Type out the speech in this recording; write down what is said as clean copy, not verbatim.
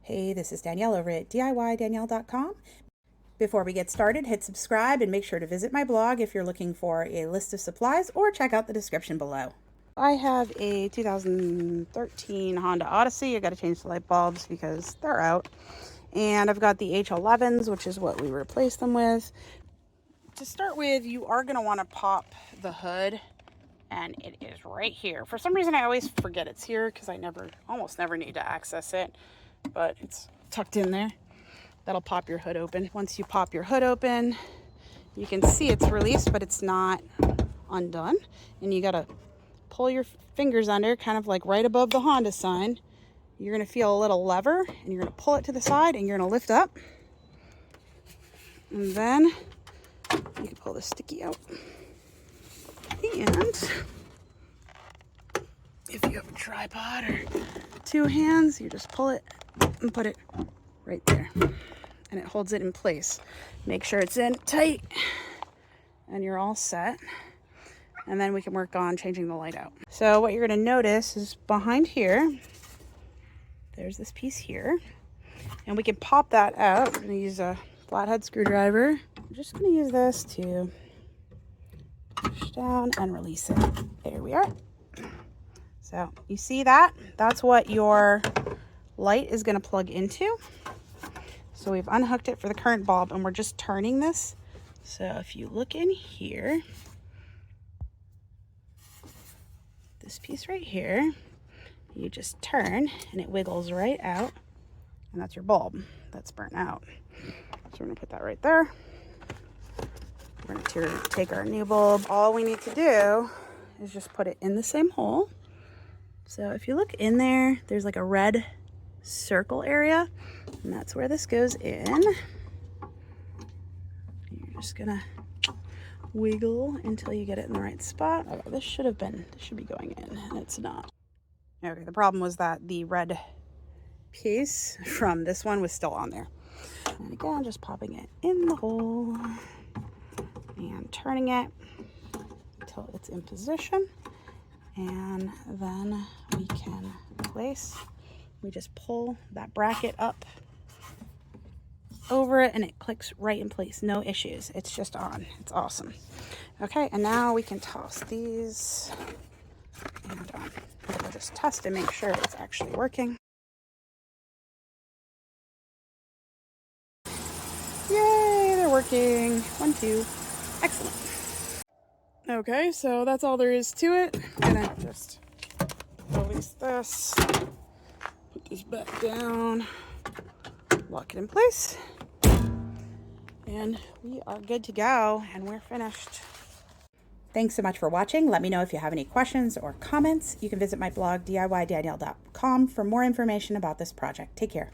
Hey, this is Danielle over at DIYDanielle.com. Before we get started, hit subscribe and make sure to visit my blog if you're looking for a list of supplies, or check out the description below. I have a 2013 Honda Odyssey. I got to change the light bulbs because they're out. And I've got the H11s, which is what we replaced them with. To start with, you are going to want to pop the hood, and it is right here. For some reason, I always forget it's here because I almost never need to access it, but it's tucked in there. That'll pop your hood open. Once you pop your hood open, you can see it's released, but it's not undone. And you got to pull your fingers under, kind of like right above the Honda sign. You're going to feel a little lever, and you're going to pull it to the side, and you're going to lift up. And then you can pull the sticky out. And if you have a tripod or two hands, you just pull it and put it right there. And it holds it in place. Make sure it's in tight, and you're all set. And then we can work on changing the light out. So what you're going to notice is behind here, there's this piece here. And we can pop that out. We're going to use a flathead screwdriver. I'm just going to use this to push down and release it. There we are. So you see that? That's what your light is going to plug into. So we've unhooked it for the current bulb, and we're just turning this. So if you look in here, this piece right here, you just turn and it wiggles right out, and that's your bulb that's burnt out. So we're going to put that right there. We're going to take our new bulb. All we need to do is just put it in the same hole. So if you look in there, there's like a red circle area, and that's where this goes in. You're just going to wiggle until you get it in the right spot. Okay, this should be going in, and it's not. Okay, the problem was that the red piece from this one was still on there. And again, just popping it in the hole and turning it until it's in position. And then we can we just pull that bracket up over it, and it clicks right in place. No issues. It's just on. It's awesome. Okay, and now we can toss these, and we'll just test and make sure it's actually working. Yay, they're working. 1, 2. Excellent. Okay, so that's all there is to it. I'm gonna just release this, put this back down, lock it in place, and we are good to go, and we're finished. Thanks so much for watching. Let me know if you have any questions or comments. You can visit my blog, DIYDanielle.com, for more information about this project. Take care.